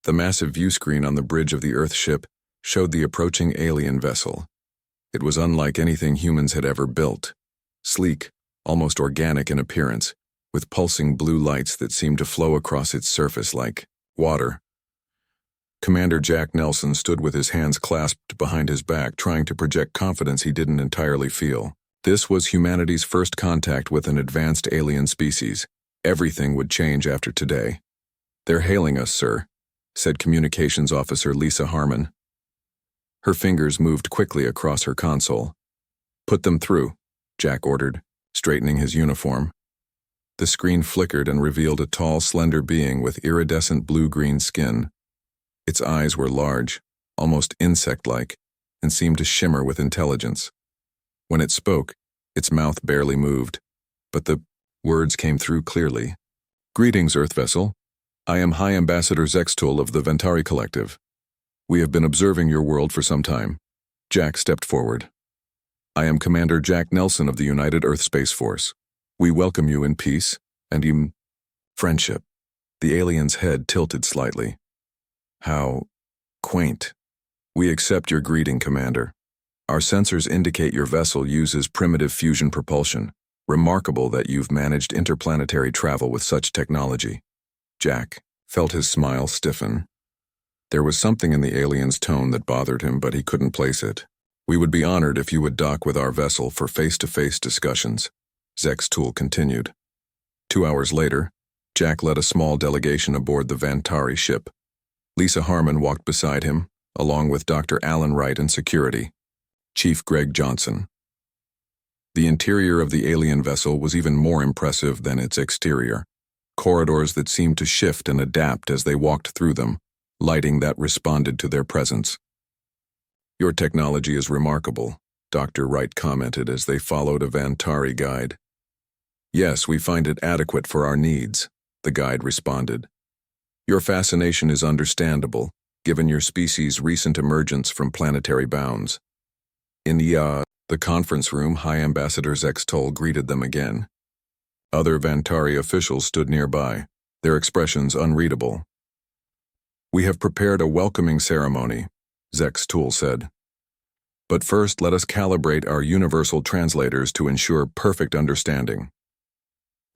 The massive view screen on the bridge of the Earth ship showed the approaching alien vessel. It was unlike anything humans had ever built. Sleek, almost organic in appearance, with pulsing blue lights that seemed to flow across its surface like water. Commander Jack Nelson stood with his hands clasped behind his back, trying to project confidence he didn't entirely feel. This was humanity's first contact with an advanced alien species. Everything would change after today. "They're hailing us, sir," said Communications Officer Lisa Harmon. Her fingers moved quickly across her console. "Put them through," Jack ordered, straightening his uniform. The screen flickered and revealed a tall, slender being with iridescent blue-green skin. Its eyes were large, almost insect-like, and seemed to shimmer with intelligence. When it spoke, its mouth barely moved, but the words came through clearly. "Greetings, Earth vessel. I am High Ambassador Zextul of the Ventari Collective. We have been observing your world for some time." Jack stepped forward. "I am Commander Jack Nelson of the United Earth Space Force. We welcome you in peace and in friendship." The alien's head tilted slightly. "How quaint. We accept your greeting, Commander. Our sensors indicate your vessel uses primitive fusion propulsion. Remarkable that you've managed interplanetary travel with such technology." Jack felt his smile stiffen. There was something in the alien's tone that bothered him, but he couldn't place it. "We would be honored if you would dock with our vessel for face-to-face discussions," Zextul continued. 2 hours later, Jack led a small delegation aboard the Vantari ship. Lisa Harmon walked beside him, along with Dr. Alan Wright and security, Chief Greg Johnson. The interior of the alien vessel was even more impressive than its exterior. Corridors that seemed to shift and adapt as they walked through them, lighting that responded to their presence. "Your technology is remarkable," Dr. Wright commented as they followed a Vantari guide. "Yes, we find it adequate for our needs," the guide responded. "Your fascination is understandable, given your species' recent emergence from planetary bounds." In the conference room, High Ambassador Zextul greeted them again. Other Vantari officials stood nearby, their expressions unreadable. "We have prepared a welcoming ceremony," Zextul said. "But first, let us calibrate our universal translators to ensure perfect understanding."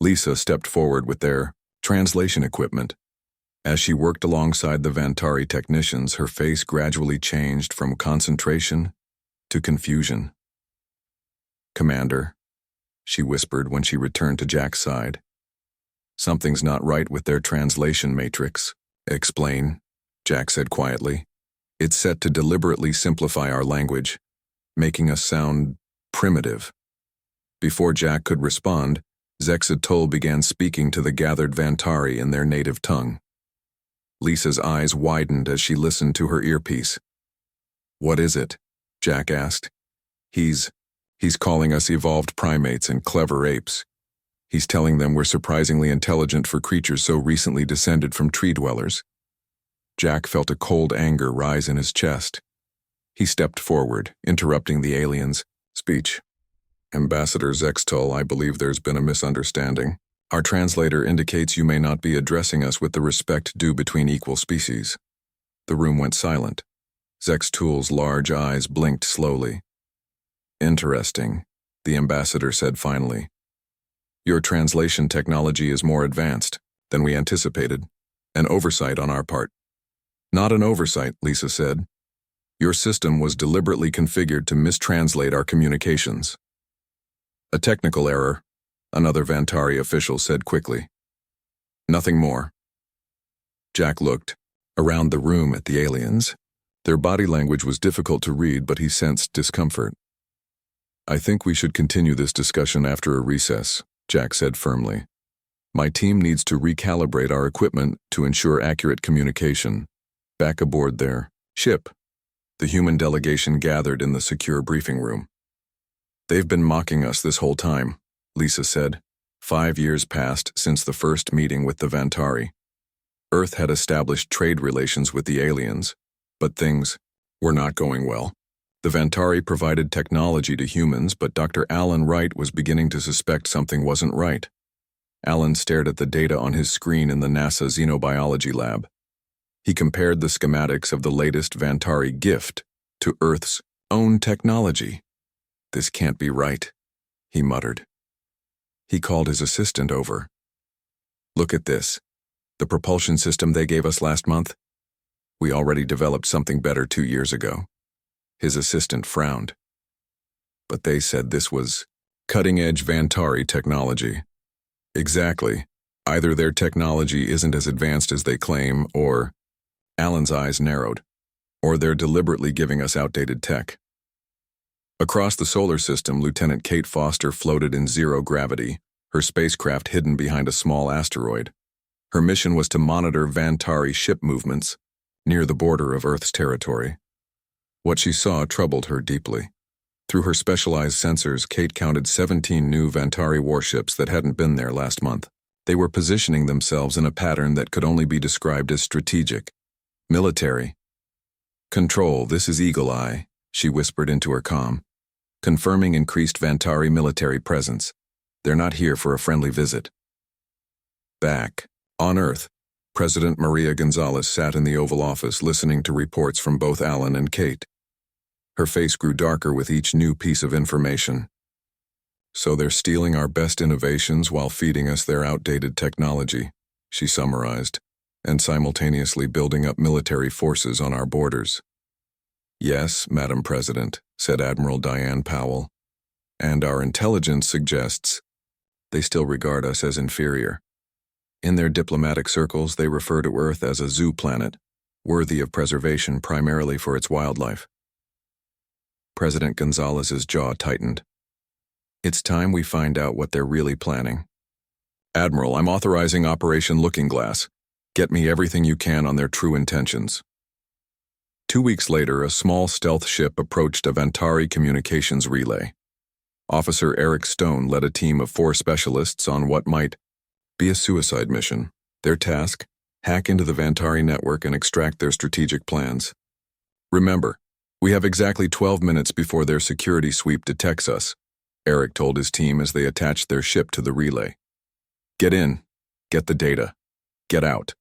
Lisa stepped forward with their translation equipment. As she worked alongside the Vantari technicians, her face gradually changed from concentration to confusion. "Commander," she whispered when she returned to Jack's side. "Something's not right with their translation matrix." "Explain," Jack said quietly. "It's set to deliberately simplify our language, making us sound primitive." Before Jack could respond, Zextul began speaking to the gathered Vantari in their native tongue. Lisa's eyes widened as she listened to her earpiece. "What is it?" Jack asked. He's calling us evolved primates and clever apes. He's telling them we're surprisingly intelligent for creatures so recently descended from tree dwellers." Jack felt a cold anger rise in his chest. He stepped forward, interrupting the alien's speech. "Ambassador Zextul, I believe there's been a misunderstanding. Our translator indicates you may not be addressing us with the respect due between equal species." The room went silent. Zextul's large eyes blinked slowly. "Interesting," the ambassador said finally. "Your translation technology is more advanced than we anticipated. An oversight on our part." "Not an oversight," Lisa said. "Your system was deliberately configured to mistranslate our communications." "A technical error," another Vantari official said quickly. "Nothing more." Jack looked around the room at the aliens. Their body language was difficult to read, but he sensed discomfort. "I think we should continue this discussion after a recess," Jack said firmly. "My team needs to recalibrate our equipment to ensure accurate communication." Back aboard their ship, the human delegation gathered in the secure briefing room. "They've been mocking us this whole time," Lisa said. 5 years passed since the first meeting with the Vantari. Earth had established trade relations with the aliens, but things were not going well. The Vantari provided technology to humans, but Dr. Alan Wright was beginning to suspect something wasn't right. Alan stared at the data on his screen in the NASA xenobiology lab. He compared the schematics of the latest Vantari gift to Earth's own technology. "This can't be right," he muttered. He called his assistant over. "Look at this. The propulsion system they gave us last month? We already developed something better 2 years ago." His assistant frowned. "But they said this was cutting-edge Vantari technology." "Exactly. Either their technology isn't as advanced as they claim, or—" Alan's eyes narrowed. "Or they're deliberately giving us outdated tech." Across the solar system, Lieutenant Kate Foster floated in zero gravity, her spacecraft hidden behind a small asteroid. Her mission was to monitor Vantari ship movements near the border of Earth's territory. What she saw troubled her deeply. Through her specialized sensors, Kate counted 17 new Vantari warships that hadn't been there last month. They were positioning themselves in a pattern that could only be described as strategic, military. "Control, this is Eagle Eye," she whispered into her comm, confirming increased Vantari military presence. "They're not here for a friendly visit." Back on Earth, President Maria Gonzalez sat in the Oval Office listening to reports from both Alan and Kate. Her face grew darker with each new piece of information. "So they're stealing our best innovations while feeding us their outdated technology," she summarized, "and simultaneously building up military forces on our borders." "Yes, Madam President," said Admiral Diane Powell, "and our intelligence suggests they still regard us as inferior. In their diplomatic circles, they refer to Earth as a zoo planet, worthy of preservation primarily for its wildlife." President Gonzalez's jaw tightened. "It's time we find out what they're really planning." "Admiral, I'm authorizing Operation Looking Glass. Get me everything you can on their true intentions." 2 weeks later, a small stealth ship approached a Vantari communications relay. Officer Eric Stone led a team of 4 specialists on what might be a suicide mission. Their task: hack into the Vantari network and extract their strategic plans. "Remember, we have exactly 12 minutes before their security sweep detects us," Eric told his team as they attached their ship to the relay. "Get in, get the data, get out."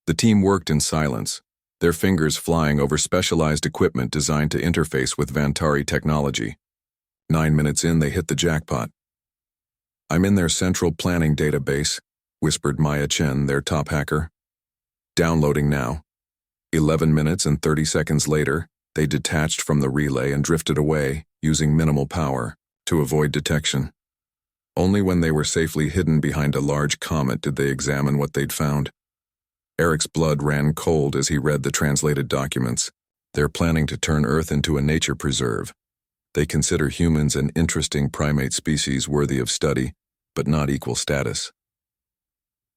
The team worked in silence, their fingers flying over specialized equipment designed to interface with Vantari technology. 9 minutes in, they hit the jackpot. "I'm in their central planning database," whispered Maya Chen, their top hacker. "Downloading now." 11 minutes and 30 seconds later, they detached from the relay and drifted away, using minimal power, to avoid detection. Only when they were safely hidden behind a large comet did they examine what they'd found. Eric's blood ran cold as he read the translated documents. They're planning to turn Earth into a nature preserve. They consider humans an interesting primate species worthy of study, but not equal status.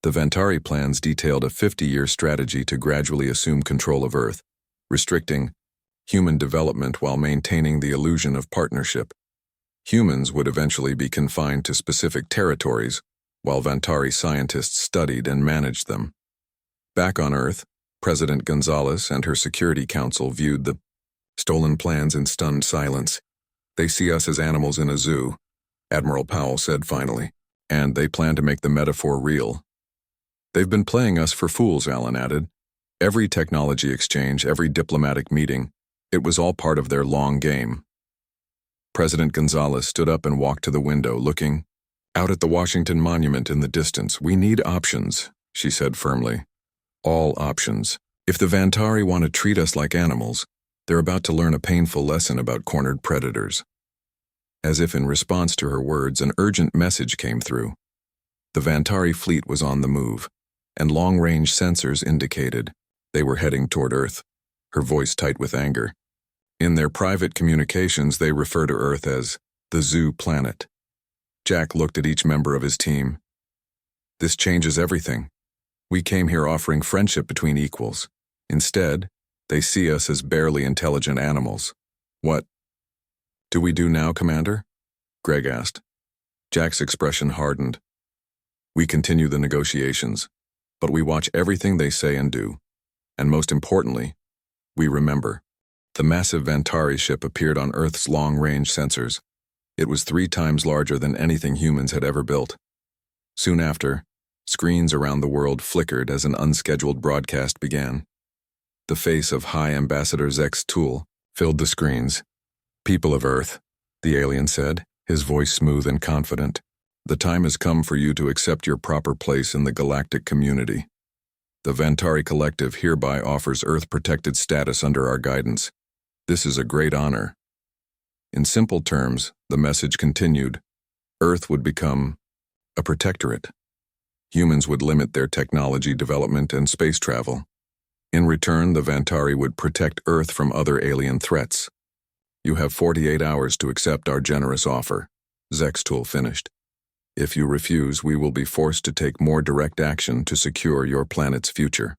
The Vantari plans detailed a 50-year strategy to gradually assume control of Earth, restricting human development while maintaining the illusion of partnership. Humans would eventually be confined to specific territories, while Vantari scientists studied and managed them. Back on Earth, President Gonzalez and her Security Council viewed the stolen plans in stunned silence. "They see us as animals in a zoo," Admiral Powell said finally, "and they plan to make the metaphor real." "They've been playing us for fools," Alan added. "Every technology exchange, every diplomatic meeting, it was all part of their long game." President Gonzalez stood up and walked to the window, looking out at the Washington Monument in the distance. "We need options," she said firmly. "All options. If the Vantari want to treat us like animals, they're about to learn a painful lesson about cornered predators." As if in response to her words, an urgent message came through. The Vantari fleet was on the move, and long-range sensors indicated they were heading toward Earth, her voice tight with anger. In their private communications, they refer to Earth as the zoo planet. Jack looked at each member of his team. "This changes everything. We came here offering friendship between equals. Instead, they see us as barely intelligent animals. What do we do now, Commander?" Greg asked. Jack's expression hardened. "We continue the negotiations, but we watch everything they say and do. And most importantly, we remember." The massive Vantari ship appeared on Earth's long-range sensors. It was 3 times larger than anything humans had ever built. Soon after, Screens around the world flickered as an unscheduled broadcast began. The face of High Ambassador Zek's tool filled the screens. "People of Earth," the alien said, his voice smooth and confident, "the time has come for you to accept your proper place in the galactic community. The Vantari Collective hereby offers Earth-protected status under our guidance. This is a great honor." In simple terms, the message continued. Earth would become a protectorate. Humans would limit their technology development and space travel. In return, the Vantari would protect Earth from other alien threats. "You have 48 hours to accept our generous offer," Zek's tool finished. "If you refuse, we will be forced to take more direct action to secure your planet's future."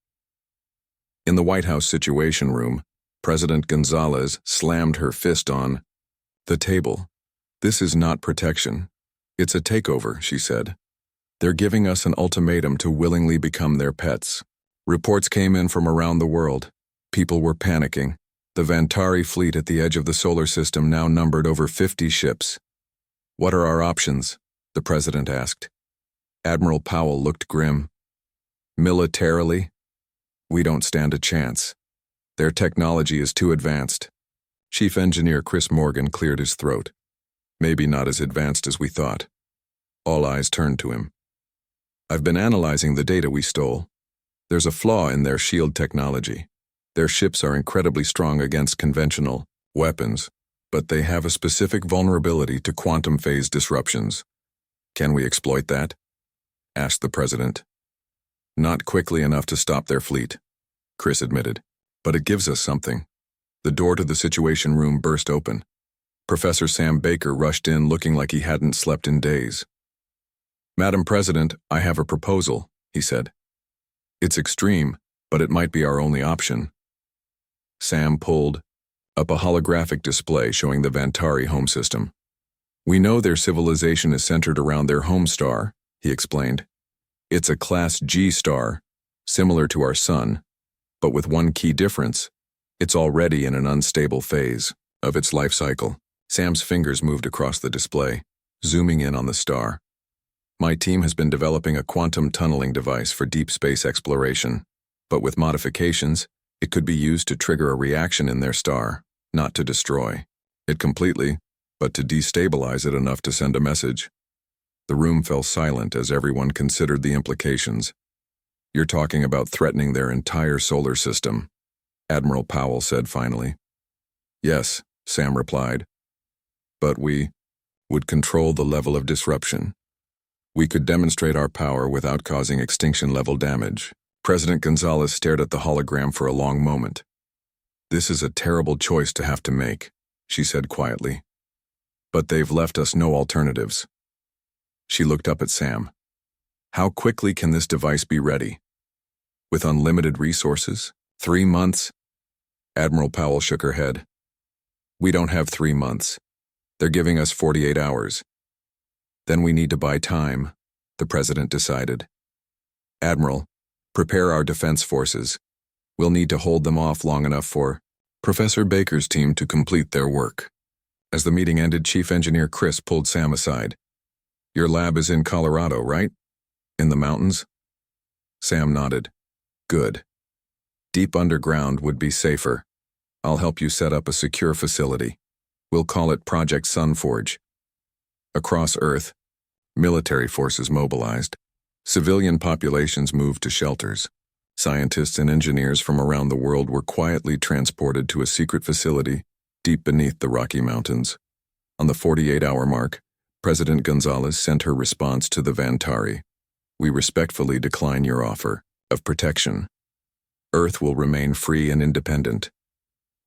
In the White House Situation Room, President Gonzalez slammed her fist on the table. "This is not protection. It's a takeover," she said. "They're giving us an ultimatum to willingly become their pets." Reports came in from around the world. People were panicking. The Vantari fleet at the edge of the solar system now numbered over 50 ships. "What are our options?" the president asked. Admiral Powell looked grim. "Militarily, we don't stand a chance. Their technology is too advanced." Chief Engineer Chris Morgan cleared his throat. "Maybe not as advanced as we thought." All eyes turned to him. "I've been analyzing the data we stole. There's a flaw in their shield technology. Their ships are incredibly strong against conventional weapons, but they have a specific vulnerability to quantum phase disruptions. Can we exploit that?" asked the president. "Not quickly enough to stop their fleet," Chris admitted, "but it gives us something." The door to the Situation Room burst open. Professor Sam Baker rushed in looking like he hadn't slept in days. "Madam President, I have a proposal," he said. "It's extreme, but it might be our only option." Sam pulled up a holographic display showing the Vantari home system. "We know their civilization is centered around their home star," he explained. "It's a Class G star, similar to our Sun, but with one key difference. It's already in an unstable phase of its life cycle." Sam's fingers moved across the display, zooming in on the star. "My team has been developing a quantum tunneling device for deep space exploration, but with modifications, it could be used to trigger a reaction in their star, not to destroy it completely, but to destabilize it enough to send a message." The room fell silent as everyone considered the implications. "You're talking about threatening their entire solar system," Admiral Powell said finally. "Yes," Sam replied. "But we would control the level of disruption. We could demonstrate our power without causing extinction-level damage." President Gonzalez stared at the hologram for a long moment. "This is a terrible choice to have to make," she said quietly. "But they've left us no alternatives." She looked up at Sam. "How quickly can this device be ready?" "With unlimited resources? 3 months?" Admiral Powell shook her head. "We don't have 3 months. They're giving us 48 hours. Then we need to buy time," the president decided. "Admiral, prepare our defense forces. We'll need to hold them off long enough for Professor Baker's team to complete their work." As the meeting ended, Chief Engineer Chris pulled Sam aside. "Your lab is in Colorado, right? In the mountains?" Sam nodded. "Good. Deep underground would be safer. I'll help you set up a secure facility. We'll call it Project Sunforge." Across Earth, military forces mobilized. Civilian populations moved to shelters. Scientists and engineers from around the world were quietly transported to a secret facility deep beneath the Rocky Mountains. On the 48-hour mark, President Gonzalez sent her response to the Vantari. "We respectfully decline your offer of protection. Earth will remain free and independent.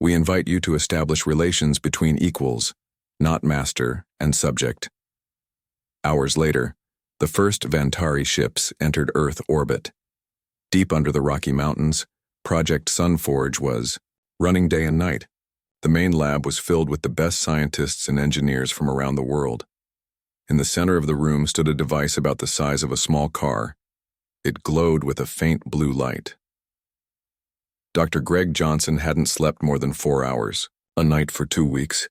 We invite you to establish relations between equals, not master and subject." Hours later, the first Vantari ships entered Earth orbit. Deep under the Rocky Mountains, Project Sunforge was running day and night. The main lab was filled with the best scientists and engineers from around the world. In the center of the room stood a device about the size of a small car. It glowed with a faint blue light. Dr. Greg Johnson hadn't slept more than 4 hours, a night for 2 weeks.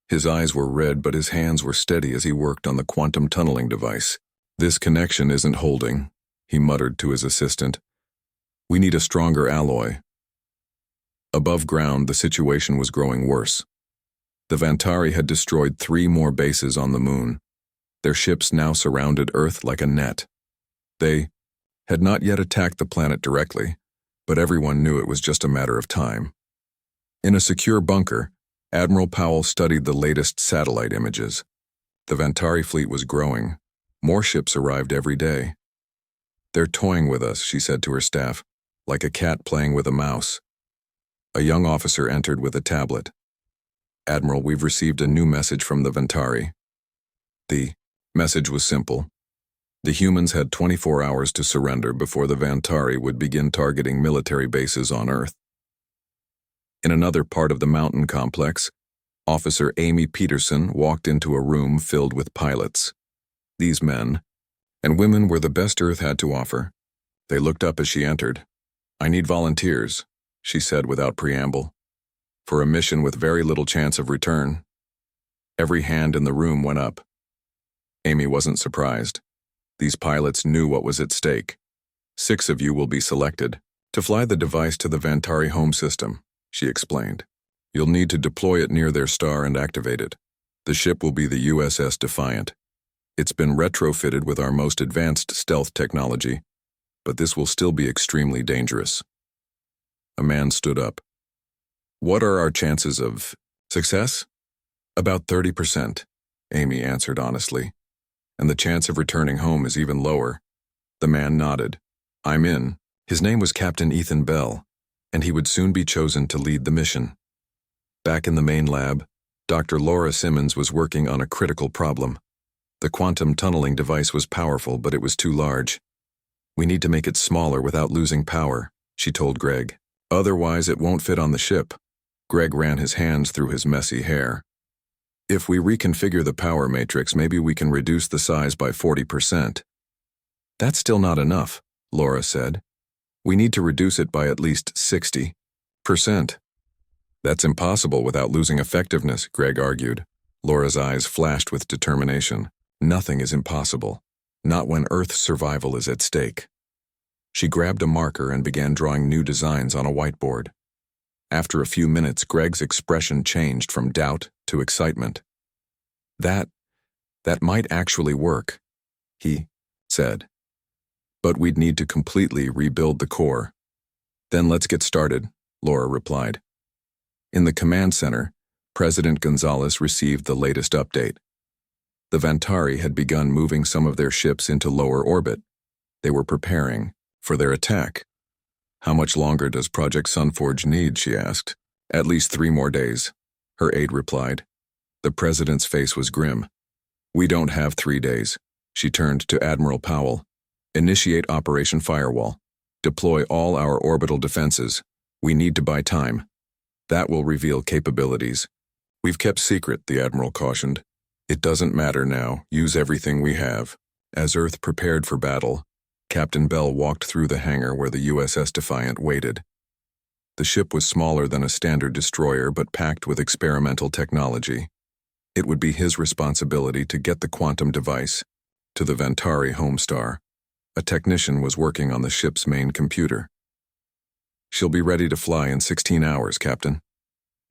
His eyes were red, but his hands were steady as he worked on the quantum tunneling device. "This connection isn't holding," he muttered to his assistant. We need a stronger alloy. Above ground, the situation was growing worse. The Vantari had destroyed 3 more bases on the moon. Their ships now surrounded Earth like a net. They had not yet attacked the planet directly, but everyone knew it was just a matter of time. In a secure bunker, Admiral Powell studied the latest satellite images. The Vantari fleet was growing. More ships arrived every day. They're toying with us, she said to her staff, like a cat playing with a mouse. A young officer entered with a tablet. Admiral, we've received a new message from the Vantari. The message was simple. The humans had 24 hours to surrender before the Vantari would begin targeting military bases on Earth. In another part of the mountain complex, Officer Amy Peterson walked into a room filled with pilots. These men and women were the best Earth had to offer. They looked up as she entered. I need volunteers, she said without preamble, for a mission with very little chance of return. Every hand in the room went up. Amy wasn't surprised. These pilots knew what was at stake. 6 of you will be selected to fly the device to the Vantari home system, she explained. You'll need to deploy it near their star and activate it. The ship will be the USS Defiant. It's been retrofitted with our most advanced stealth technology, but this will still be extremely dangerous. A man stood up. What are our chances of success? About 30%, Amy answered honestly. And the chance of returning home is even lower. The man nodded. I'm in. His name was Captain Ethan Bell, and he would soon be chosen to lead the mission. Back in the main lab, Dr. Laura Simmons was working on a critical problem. The quantum tunneling device was powerful, but it was too large. We need to make it smaller without losing power, she told Greg. Otherwise, it won't fit on the ship. Greg ran his hands through his messy hair. If we reconfigure the power matrix, maybe we can reduce the size by 40%. That's still not enough, Laura said. We need to reduce it by at least 60%. That's impossible without losing effectiveness, Greg argued. Laura's eyes flashed with determination. Nothing is impossible, not when Earth's survival is at stake. She grabbed a marker and began drawing new designs on a whiteboard. After a few minutes, Greg's expression changed from doubt to excitement. That might actually work, he said. But we'd need to completely rebuild the core. Then let's get started, Laura replied. In the command center, President Gonzalez received the latest update. The Vantari had begun moving some of their ships into lower orbit. They were preparing for their attack. How much longer does Project Sunforge need, she asked. At least 3 more days, her aide replied. The president's face was grim. We don't have 3 days. She turned to Admiral Powell. Initiate Operation Firewall. Deploy all our orbital defenses. We need to buy time. That will reveal capabilities. We've kept secret, the Admiral cautioned. It doesn't matter now. Use everything we have. As Earth prepared for battle, Captain Bell walked through the hangar where the USS Defiant waited. The ship was smaller than a standard destroyer but packed with experimental technology. It would be his responsibility to get the quantum device to the Vantari home star. A technician was working on the ship's main computer. She'll be ready to fly in 16 hours, Captain.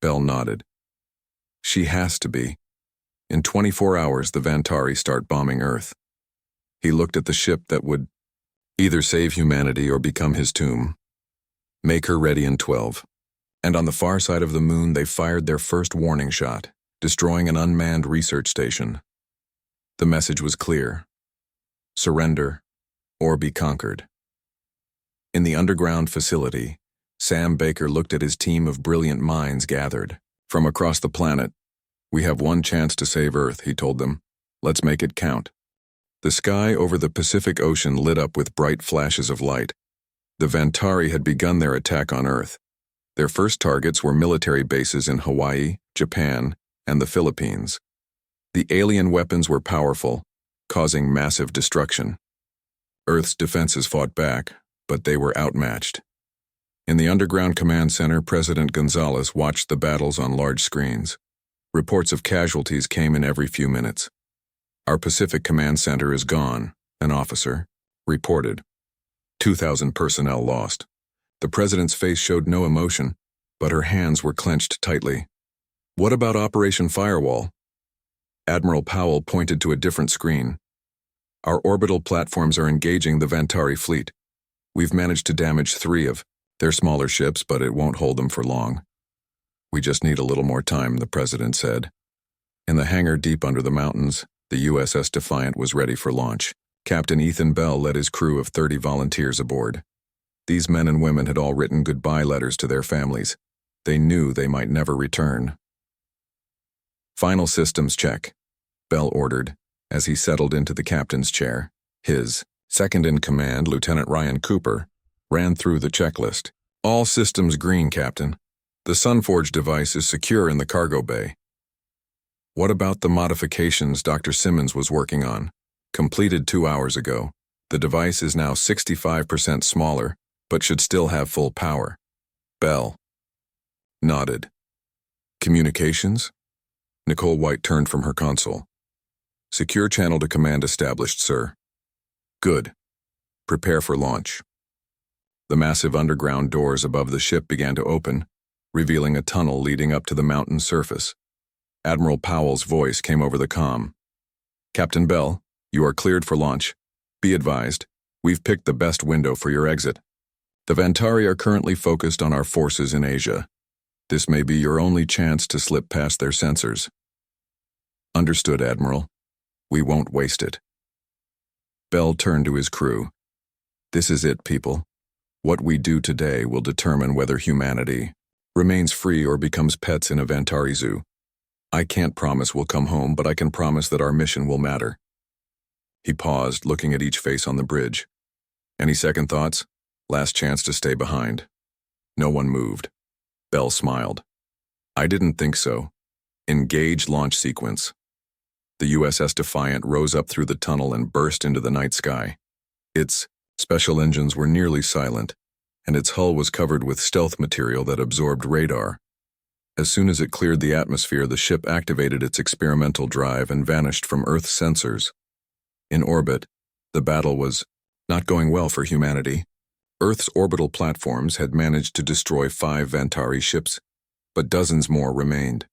Bell nodded. She has to be. In 24 hours, the Vantari start bombing Earth. He looked at the ship that would either save humanity or become his tomb. Make her ready in 12. And on the far side of the moon, they fired their first warning shot, destroying an unmanned research station. The message was clear. Surrender or be conquered. In the underground facility, Sam Baker looked at his team of brilliant minds gathered from across the planet. We have one chance to save Earth, he told them. Let's make it count. The sky over the Pacific Ocean lit up with bright flashes of light. The Vantari had begun their attack on Earth. Their first targets were military bases in Hawaii, Japan, and the Philippines. The alien weapons were powerful, causing massive destruction. Earth's defenses fought back, but they were outmatched. In the underground command center, President Gonzalez watched the battles on large screens. Reports of casualties came in every few minutes. Our Pacific Command Center is gone, an officer reported. 2,000 personnel lost. The president's face showed no emotion, but her hands were clenched tightly. What about Operation Firewall? Admiral Powell pointed to a different screen. Our orbital platforms are engaging the Vantari fleet. We've managed to damage 3 of their smaller ships, but it won't hold them for long. We just need a little more time, the president said. In the hangar deep under the mountains, the USS Defiant was ready for launch. Captain Ethan Bell led his crew of 30 volunteers aboard. These men and women had all written goodbye letters to their families. They knew they might never return. Final systems check, Bell ordered, as he settled into the captain's chair. His second-in-command, Lieutenant Ryan Cooper, ran through the checklist. All systems green, Captain. The Sunforge device is secure in the cargo bay. What about the modifications Dr. Simmons was working on? Completed 2 hours ago. The device is now 65% smaller, but should still have full power. Bell nodded. Communications? Nicole White turned from her console. Secure channel to command established, sir. Good. Prepare for launch. The massive underground doors above the ship began to open, revealing a tunnel leading up to the mountain surface. Admiral Powell's voice came over the comm. Captain Bell, you are cleared for launch. Be advised, we've picked the best window for your exit. The Vantari are currently focused on our forces in Asia. This may be your only chance to slip past their sensors. Understood, Admiral. We won't waste it. Bell turned to his crew. This is it, people. What we do today will determine whether humanity remains free or becomes pets in a Vantari zoo. I can't promise we'll come home, but I can promise that our mission will matter. He paused, looking at each face on the bridge. Any second thoughts? Last chance to stay behind. No one moved. Bell smiled. I didn't think so. Engage launch sequence. The USS Defiant rose up through the tunnel and burst into the night sky. Its special engines were nearly silent, and its hull was covered with stealth material that absorbed radar. As soon as it cleared the atmosphere, the ship activated its experimental drive and vanished from Earth's sensors. In orbit, the battle was not going well for humanity. Earth's orbital platforms had managed to destroy 5 Vantari ships, but dozens more remained.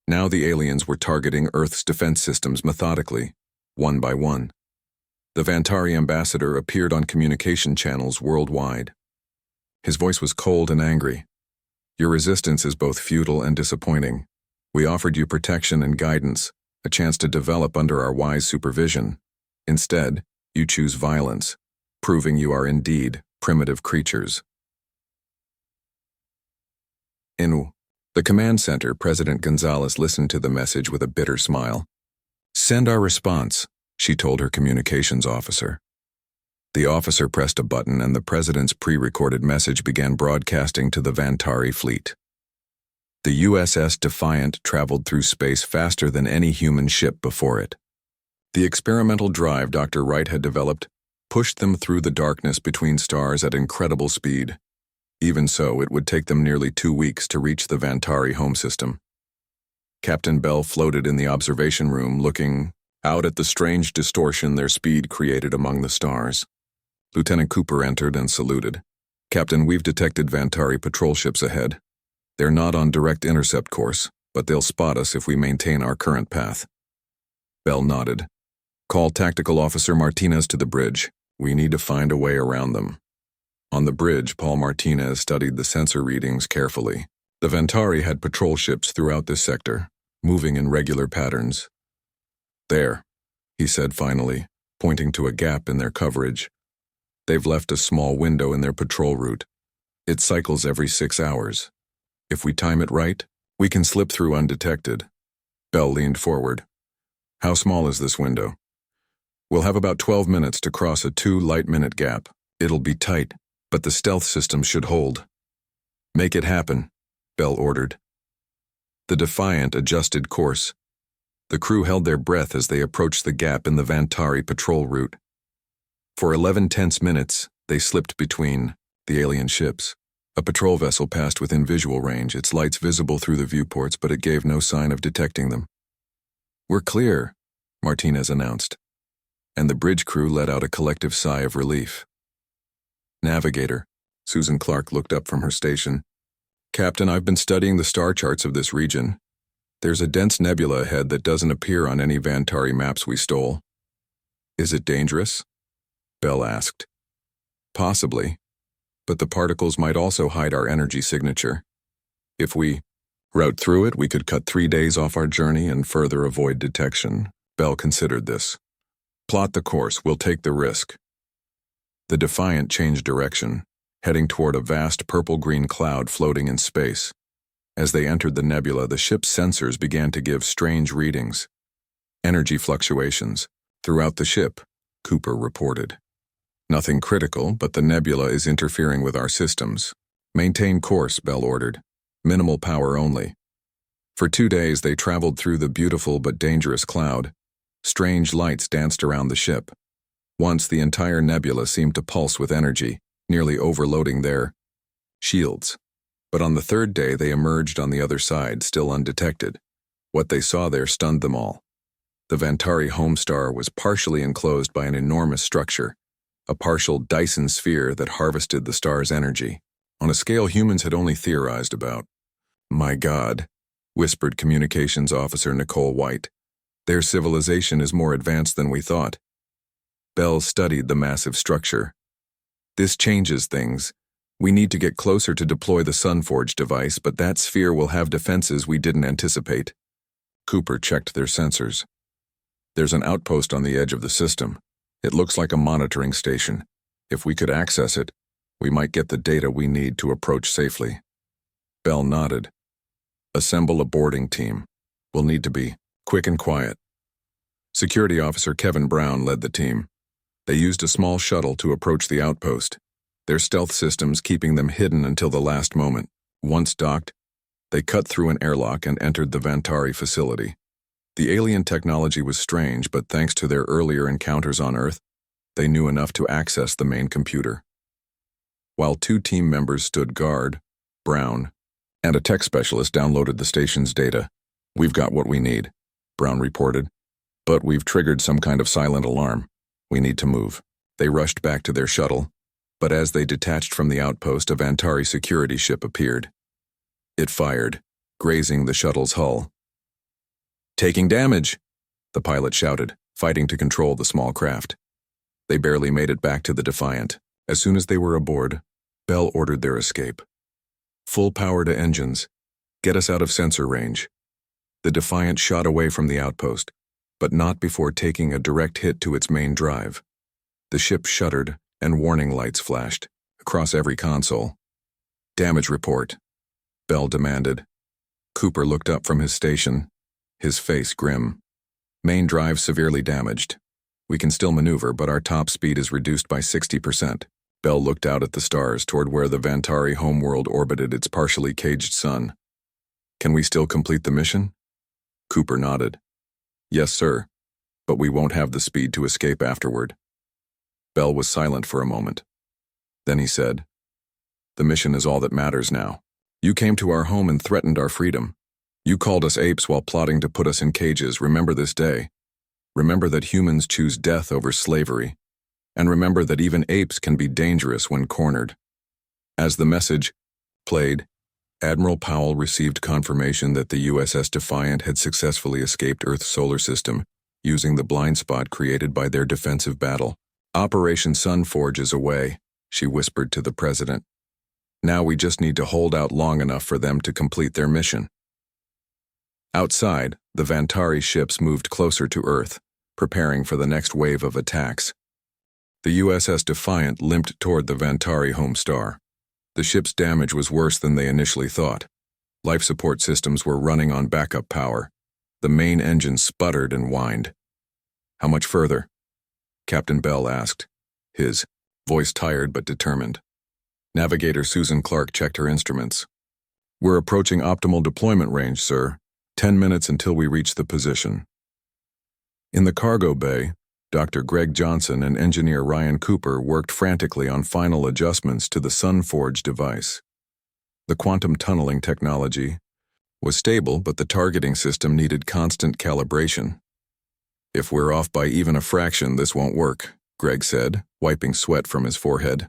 Now the aliens were targeting Earth's defense systems methodically, one by one. The Vantari ambassador appeared on communication channels worldwide. His voice was cold and angry. Your resistance is both futile and disappointing. We offered you protection and guidance, a chance to develop under our wise supervision. Instead, you choose violence, proving you are indeed primitive creatures. In the command center, President Gonzalez listened to the message with a bitter smile. Send our response, she told her communications officer. The officer pressed a button and the president's pre-recorded message began broadcasting to the Vantari fleet. The USS Defiant traveled through space faster than any human ship before it. The experimental drive Dr. Wright had developed pushed them through the darkness between stars at incredible speed. Even so, it would take them nearly 2 weeks to reach the Vantari home system. Captain Bell floated in the observation room, looking out at the strange distortion their speed created among the stars. Lieutenant Cooper entered and saluted. Captain, we've detected Vantari patrol ships ahead. They're not on direct intercept course, but they'll spot us if we maintain our current path. Bell nodded. Call Tactical Officer Martinez to the bridge. We need to find a way around them. On the bridge, Paul Martinez studied the sensor readings carefully. The Vantari had patrol ships throughout this sector, moving in regular patterns. There, he said finally, pointing to a gap in their coverage. They've left a small window in their patrol route. It cycles every 6 hours. If we time it right, we can slip through undetected. Bell leaned forward. How small is this window? We'll have about 12 minutes to cross a 2 light-minute gap. It'll be tight, but the stealth system should hold. Make it happen, Bell ordered. The Defiant adjusted course. The crew held their breath as they approached the gap in the Vantari patrol route. For 11 tense minutes, they slipped between the alien ships. A patrol vessel passed within visual range, its lights visible through the viewports, but it gave no sign of detecting them. We're clear, Martinez announced, and the bridge crew let out a collective sigh of relief. Navigator. Susan Clark looked up from her station. Captain, I've been studying the star charts of this region. There's a dense nebula ahead that doesn't appear on any Vantari maps we stole. Is it dangerous? Bell asked. Possibly, but the particles might also hide our energy signature. If we route through it, we could cut 3 days off our journey and further avoid detection. Bell considered this. Plot the course, we'll take the risk. The Defiant changed direction, heading toward a vast purple-green cloud floating in space. As they entered the nebula, the ship's sensors began to give strange readings. Energy fluctuations throughout the ship, Cooper reported. Nothing critical, but the nebula is interfering with our systems. Maintain course, Bell ordered. Minimal power only. For 2 days, they traveled through the beautiful but dangerous cloud. Strange lights danced around the ship. Once, the entire nebula seemed to pulse with energy, nearly overloading their shields. But on the 3rd day, they emerged on the other side, still undetected. What they saw there stunned them all. The Vantari home star was partially enclosed by an enormous structure, a partial Dyson sphere that harvested the star's energy, on a scale humans had only theorized about. My God, whispered Communications Officer Nicole White. Their civilization is more advanced than we thought. Bell studied the massive structure. This changes things. We need to get closer to deploy the Sunforge device, but that sphere will have defenses we didn't anticipate. Cooper checked their sensors. There's an outpost on the edge of the system. It looks like a monitoring station. If we could access it, we might get the data we need to approach safely. Bell nodded. Assemble a boarding team. We'll need to be quick and quiet. Security Officer Kevin Brown led the team. They used a small shuttle to approach the outpost, their stealth systems keeping them hidden until the last moment. Once docked, they cut through an airlock and entered the Vantari facility. The alien technology was strange, but thanks to their earlier encounters on Earth, they knew enough to access the main computer. While 2 team members stood guard, Brown and a tech specialist downloaded the station's data. We've got what we need, Brown reported, but we've triggered some kind of silent alarm. We need to move. They rushed back to their shuttle, but as they detached from the outpost, a Vantari security ship appeared. It fired, grazing the shuttle's hull. Taking damage, the pilot shouted, fighting to control the small craft. They barely made it back to the Defiant. As soon as they were aboard, Bell ordered their escape. Full power to engines. Get us out of sensor range. The Defiant shot away from the outpost, but not before taking a direct hit to its main drive. The ship shuddered, and warning lights flashed across every console. Damage report, Bell demanded. Cooper looked up from his station, his face grim. Main drive severely damaged. We can still maneuver, but our top speed is reduced by 60%. Bell looked out at the stars toward where the Vantari homeworld orbited its partially caged sun. Can we still complete the mission? Cooper nodded. Yes, sir, but we won't have the speed to escape afterward. Bell was silent for a moment. Then he said, The mission is all that matters now. You came to our home and threatened our freedom. You called us apes while plotting to put us in cages. Remember this day. Remember that humans choose death over slavery. And remember that even apes can be dangerous when cornered. As the message played, Admiral Powell received confirmation that the USS Defiant had successfully escaped Earth's solar system, using the blind spot created by their defensive battle. Operation Sunforge is away, she whispered to the president. Now we just need to hold out long enough for them to complete their mission. Outside, the Vantari ships moved closer to Earth, preparing for the next wave of attacks. The USS Defiant limped toward the Vantari home star. The ship's damage was worse than they initially thought. Life support systems were running on backup power. The main engine sputtered and whined. How much further? Captain Bell asked, his voice tired but determined. Navigator Susan Clark checked her instruments. We're approaching optimal deployment range, sir. 10 minutes until we reach the position. In the cargo bay, Dr. Greg Johnson and engineer Ryan Cooper worked frantically on final adjustments to the Sunforge device. The quantum tunneling technology was stable, but the targeting system needed constant calibration. If we're off by even a fraction, this won't work, Greg said, wiping sweat from his forehead.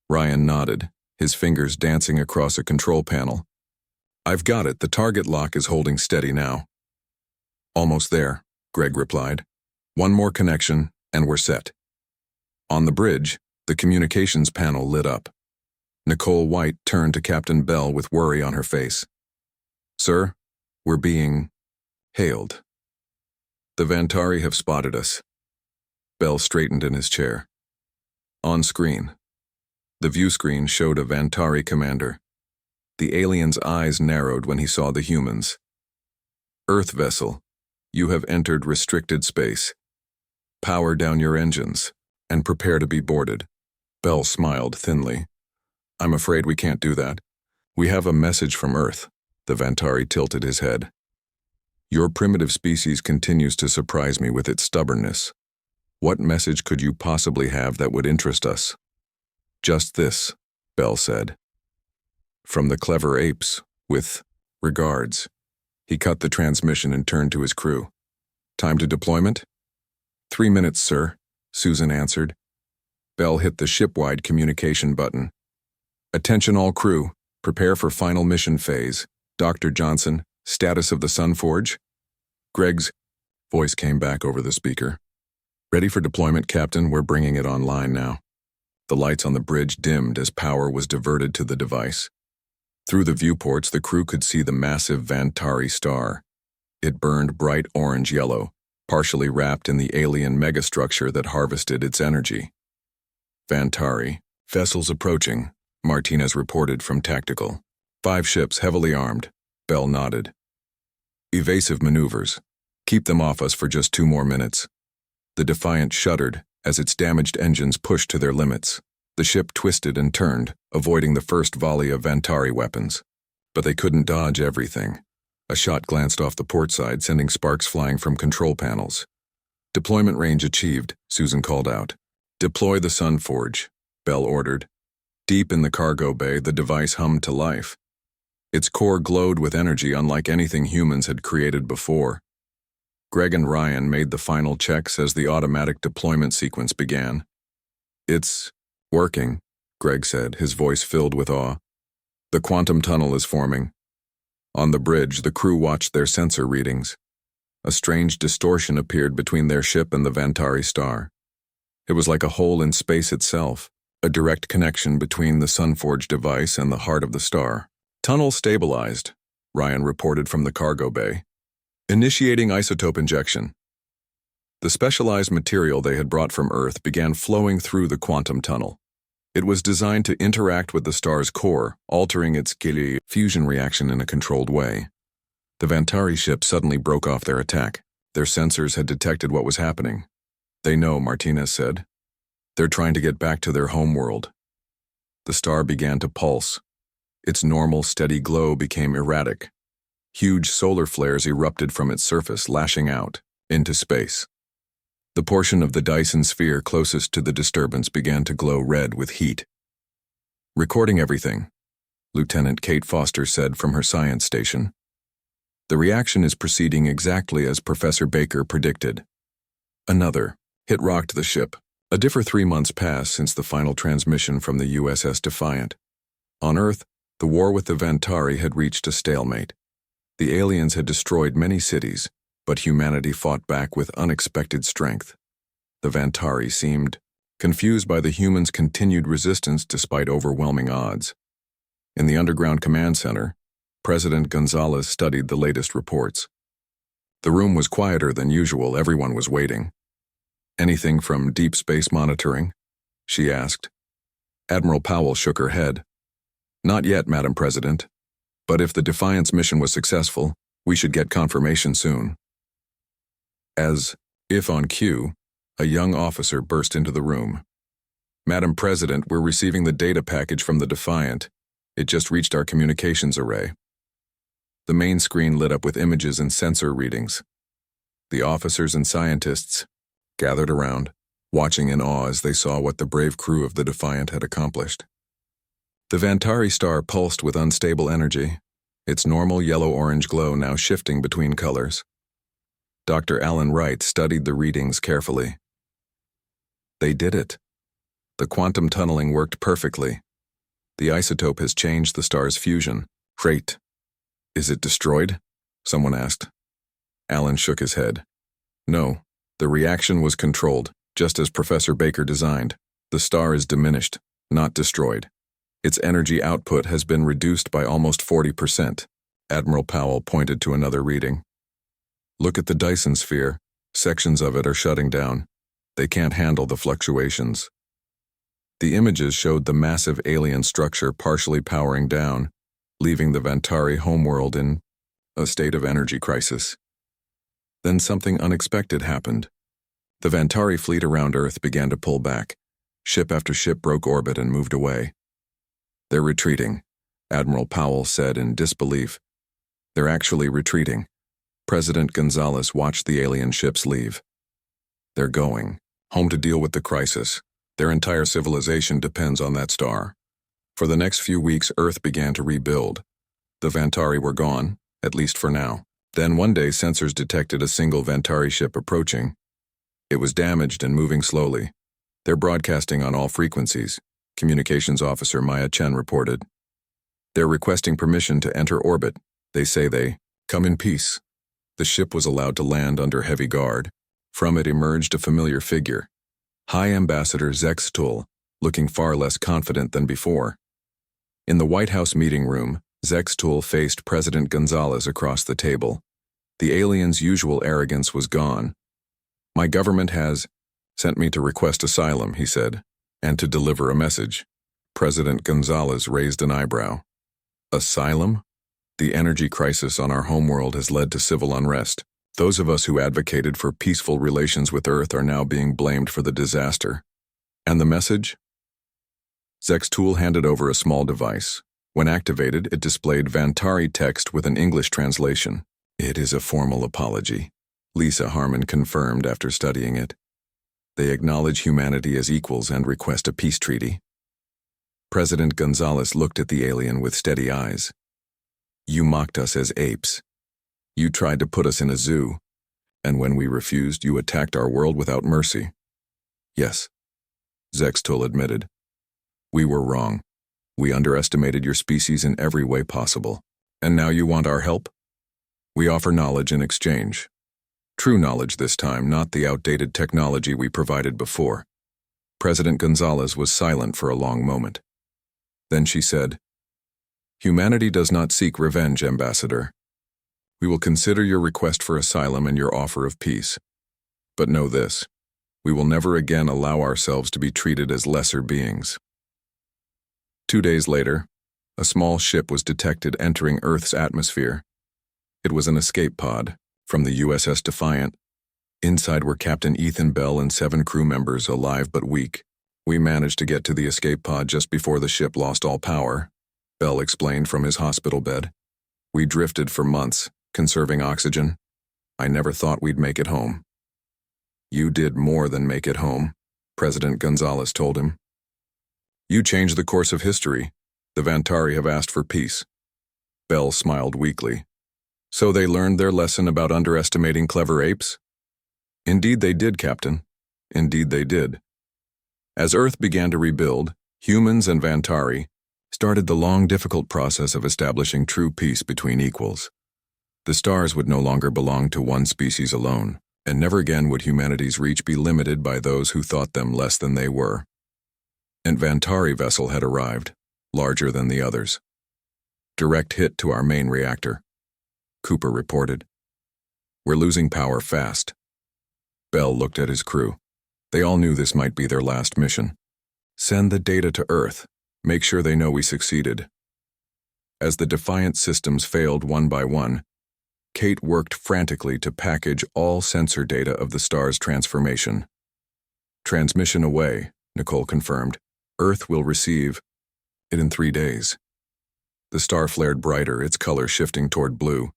Ryan nodded, his fingers dancing across a control panel. I've got it. The target lock is holding steady now. Almost there, Greg replied. One more connection, and we're set. On the bridge, the communications panel lit up. Nicole White turned to Captain Bell with worry on her face. Sir, we're being hailed. The Vantari have spotted us. Bell straightened in his chair. On screen. The view screen showed a Vantari commander. The alien's eyes narrowed when he saw the humans. Earth vessel, you have entered restricted space. Power down your engines, and prepare to be boarded. Bell smiled thinly. I'm afraid we can't do that. We have a message from Earth. The Vantari tilted his head. Your primitive species continues to surprise me with its stubbornness. What message could you possibly have that would interest us? Just this, Bell said. From the clever apes, with regards. He cut the transmission and turned to his crew. Time to deployment? 3 minutes, sir, Susan answered. Bell hit the ship-wide communication button. Attention all crew, prepare for final mission phase. Dr. Johnson, status of the Sunforge? Greg's voice came back over the speaker. Ready for deployment, Captain. We're bringing it online now. The lights on the bridge dimmed as power was diverted to the device. Through the viewports, the crew could see the massive Vantari star. It burned bright orange-yellow, partially wrapped in the alien megastructure that harvested its energy. Vantari, vessels approaching, Martinez reported from Tactical. 5 ships heavily armed. Bell nodded. Evasive maneuvers. Keep them off us for just 2 more minutes. The Defiant shuddered as its damaged engines pushed to their limits. The ship twisted and turned, avoiding the first volley of Vantari weapons. But they couldn't dodge everything. A shot glanced off the port side, sending sparks flying from control panels. Deployment range achieved, Susan called out. Deploy the Sunforge, Bell ordered. Deep in the cargo bay, the device hummed to life. Its core glowed with energy unlike anything humans had created before. Greg and Ryan made the final checks as the automatic deployment sequence began. It's working, Greg said, his voice filled with awe. The quantum tunnel is forming. On the bridge, the crew watched their sensor readings. A strange distortion appeared between their ship and the Vantari star. It was like a hole in space itself, a direct connection between the Sunforge device and the heart of the star. Tunnel stabilized, Ryan reported from the cargo bay. Initiating isotope injection. The specialized material they had brought from Earth began flowing through the quantum tunnel. It was designed to interact with the star's core, altering its fusion reaction in a controlled way. The Vantari ship suddenly broke off their attack. Their sensors had detected what was happening. They know, Martinez said. They're trying to get back to their homeworld. The star began to pulse. Its normal, steady glow became erratic. Huge solar flares erupted from its surface, lashing out into space. The portion of the Dyson sphere closest to the disturbance began to glow red with heat. Recording everything, Lieutenant Kate Foster said from her science station. The reaction is proceeding exactly as Professor Baker predicted. Another hit rocked the ship. A differ 3 months passed since the final transmission from the USS Defiant. On Earth, the war with the Vantari had reached a stalemate. The aliens had destroyed many cities, but humanity fought back with unexpected strength. The Vantari seemed confused by the humans' continued resistance despite overwhelming odds. In the underground command center, President Gonzalez studied the latest reports. The room was quieter than usual. Everyone was waiting. Anything from deep space monitoring? She asked. Admiral Powell shook her head. Not yet, Madam President. But if the Defiance mission was successful, we should get confirmation soon. As if on cue, a young officer burst into the room. Madam President, we're receiving the data package from the Defiant. It just reached our communications array. The main screen lit up with images and sensor readings. The officers and scientists gathered around, watching in awe as they saw what the brave crew of the Defiant had accomplished. The Vantari star pulsed with unstable energy, its normal yellow-orange glow now shifting between colors. Dr. Alan Wright studied the readings carefully. They did it. The quantum tunneling worked perfectly. The isotope has changed the star's fusion. Great. Is it destroyed? Someone asked. Alan shook his head. No, the reaction was controlled, just as Professor Baker designed. The star is diminished, not destroyed. Its energy output has been reduced by almost 40%. Admiral Powell pointed to another reading. Look at the Dyson sphere. Sections of it are shutting down. They can't handle the fluctuations. The images showed the massive alien structure partially powering down, leaving the Vantari homeworld in a state of energy crisis. Then something unexpected happened. The Vantari fleet around Earth began to pull back. Ship after ship broke orbit and moved away. They're retreating, Admiral Powell said in disbelief. They're actually retreating. President Gonzalez watched the alien ships leave. They're going home to deal with the crisis. Their entire civilization depends on that star. For the next few weeks, Earth began to rebuild. The Vantari were gone, at least for now. Then one day, sensors detected a single Vantari ship approaching. It was damaged and moving slowly. They're broadcasting on all frequencies, Communications Officer Maya Chen reported. They're requesting permission to enter orbit. They say they come in peace. The ship was allowed to land under heavy guard. From it emerged a familiar figure. High Ambassador Zextul, looking far less confident than before. In the White House meeting room, Zextul faced President Gonzalez across the table. The alien's usual arrogance was gone. My government has sent me to request asylum, he said, and to deliver a message. President Gonzalez raised an eyebrow. Asylum? The energy crisis on our homeworld has led to civil unrest. Those of us who advocated for peaceful relations with Earth are now being blamed for the disaster. And the message? Zextul handed over a small device. When activated, it displayed Vantari text with an English translation. It is a formal apology, Lisa Harmon confirmed after studying it. They acknowledge humanity as equals and request a peace treaty. President Gonzalez looked at the alien with steady eyes. You mocked us as apes. You tried to put us in a zoo, and when we refused, you attacked our world without mercy. Yes, Zextul admitted. We were wrong. We underestimated your species in every way possible. And now you want our help? We offer knowledge in exchange. True knowledge this time, not the outdated technology we provided before. President Gonzalez was silent for a long moment. Then she said, Humanity does not seek revenge, Ambassador. We will consider your request for asylum and your offer of peace. But know this, we will never again allow ourselves to be treated as lesser beings. 2 days later, a small ship was detected entering Earth's atmosphere. It was an escape pod from the USS Defiant. Inside were Captain Ethan Bell and 7 crew members, alive but weak. We managed to get to the escape pod just before the ship lost all power, Bell explained from his hospital bed. We drifted for months, conserving oxygen. I never thought we'd make it home. You did more than make it home, President Gonzalez told him. You changed the course of history. The Vantari have asked for peace. Bell smiled weakly. So they learned their lesson about underestimating clever apes? Indeed they did, Captain. Indeed they did. As Earth began to rebuild, humans and Vantari started the long, difficult process of establishing true peace between equals. The stars would no longer belong to one species alone, and never again would humanity's reach be limited by those who thought them less than they were. An Vantari vessel had arrived, larger than the others. Direct hit to our main reactor, Cooper reported. We're losing power fast. Bell looked at his crew. They all knew this might be their last mission. Send the data to Earth. Make sure they know we succeeded. As the Defiant systems failed one by one, Kate worked frantically to package all sensor data of the star's transformation. Transmission away, Nicole confirmed. Earth will receive it in 3 days. The star flared brighter, its color shifting toward blue.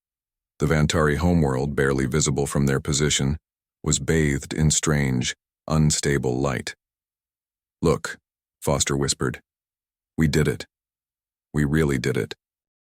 The Vantari homeworld, barely visible from their position, was bathed in strange, unstable light. Look, Foster whispered. We did it. We really did it.